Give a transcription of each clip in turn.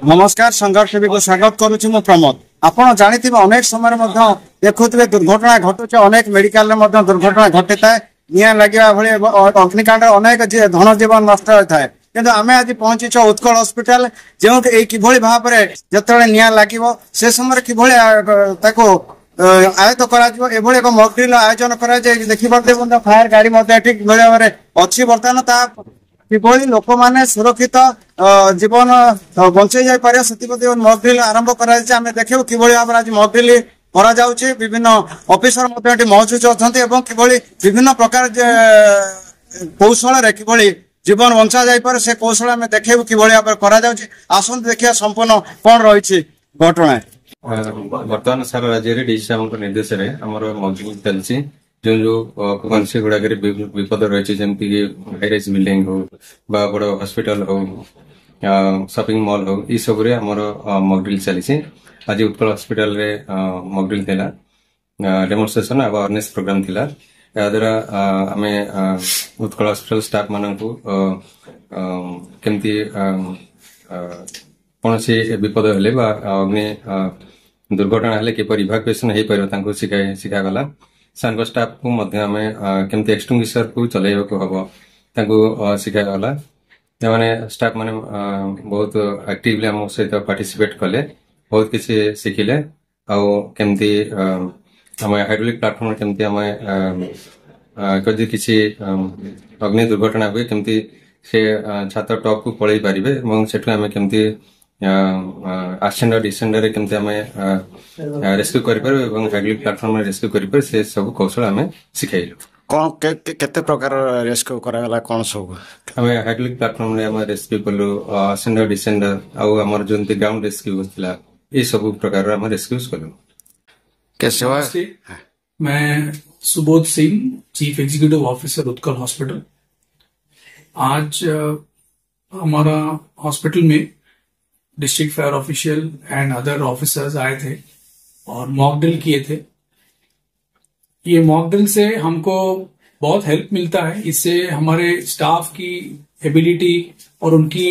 नमस्कार संघर्ष को स्वागत करुच्ची मु प्रमोद। आपड़ जानी अनेक समय देखुए दुर्घटना घटुचे अनेक मेडिकल दुर्घटना घटी था निआ लगे अग्निकांड अनेक धन जीवन नष्ट होता है कि आम आज पहुंची उत्कल हॉस्पिटल जो किभली भाव में जो निआ लगे से समय कि आयत कर एक मॉकड्रिल आयोजन कर देखिए फायर गाड़ी भाव अच्छी बर्तमान किभली लोक मैंने सुरक्षित जीवन बंचे जापर से मॉकड्रिल आरंभ कर देखो किभली भाव आज मॉकड्रिल करा जाउछि। विभिन्न ऑफिसर मौजूद अच्छा किभली विभिन्न प्रकार कौशल किभली जीवन बंचा जापर से कौशल आम देखू किभली भाव करा जाउछि। आसंतु देखिए संपूर्ण कौन रही घटना बर्तमान सारा राज्य में डीसी साहब निर्देश में आमर मॉकड्रिल चलती जो जो कौनसी गुड़ाक विपद रही जमती हाईराइज बिल्डिंग हो बड़ हॉस्पिटल हो शॉपिंग मॉल हो ये सब मॉकड्रिल चली। आज उत्कल हॉस्पिटल रे मॉकड्रिल थिला डेमोन्स्ट्रेशन अवेयरनेस प्रोग्राम थिला। या द्वारा आम उत्कल हॉस्पिटल स्टाफ मान केमती कौन सी विपद हेले अग्नि दुर्घटना हेले किपर इवाकुएसन हो पार शिखागला। सांग स्टाफ को केमती एक्सटिंग्विशर को चलैया को हम शिखागला। स्टाफ माने बहुत एक्टिवली आम सहित पार्टिसिपेट कले बहुत किसी शिखिले आमती हाइड्रोलिक प्लाटफॉर्म केमती आम कदी किसी अग्नि दुर्घटना हुए केमती से छात्र टॉप को पलि पारे से आम केमती आसेंडर डिसेंडर केमती आम रेस्क्यू कर हाइड्रोलिक प्लाटफॉर्म रेस्क्यू कर से सब कौशल आम शिखाइलु। कौन केते प्रकार रेस्क्यू कराला कौन सब आम हाइड्रोलिक प्लाटफॉर्म रे आम रेस्क्यू कलु आसेंडर डिसेंडर आमर जो ग्राउंड रेस्क्यू होता ये सब प्रकार आम रेस्क्यू कलु। कैसे हुआ? मैं Subodh Singh, chief executive officer Utkal hospital. आज हमारा हॉस्पिटल में district fire official and other officers आए थे और मॉक ड्रिल किए थे। ये मॉक ड्रिल से हमको बहुत हेल्प मिलता है। इससे हमारे स्टाफ की एबिलिटी और उनकी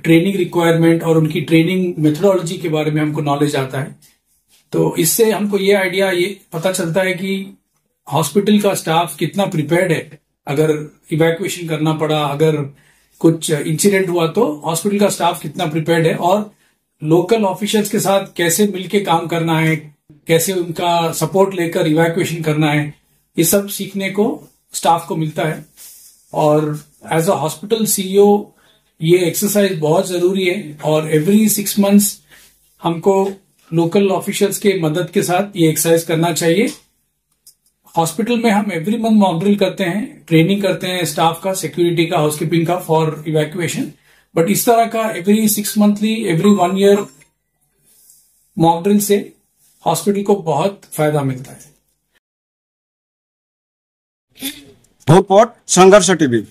ट्रेनिंग रिक्वायरमेंट और उनकी ट्रेनिंग मेथोडोलॉजी के बारे में हमको नॉलेज आता है। तो इससे हमको ये आइडिया ये पता चलता है कि हॉस्पिटल का स्टाफ कितना प्रिपेयर्ड है। अगर इवैक्यूएशन करना पड़ा, अगर कुछ इंसिडेंट हुआ तो हॉस्पिटल का स्टाफ कितना प्रिपेयर्ड है और लोकल ऑफिशियल्स के साथ कैसे मिलके काम करना है, कैसे उनका सपोर्ट लेकर इवैक्यूएशन करना है, ये सब सीखने को स्टाफ को मिलता है। और एज अ हॉस्पिटल सीईओ ये एक्सरसाइज बहुत जरूरी है और एवरी 6 मंथ्स हमको लोकल ऑफिशियल्स के मदद के साथ ये एक्सरसाइज करना चाहिए। हॉस्पिटल में हम एवरी मंथ मॉक ड्रिल करते हैं, ट्रेनिंग करते हैं स्टाफ का, सिक्योरिटी का, हाउसकीपिंग का फॉर इवैक्यूएशन। बट इस तरह का every 6 monthly, every 1 year mock drill से हॉस्पिटल को बहुत फायदा मिलता है। भोपाल संघर्ष टीवी।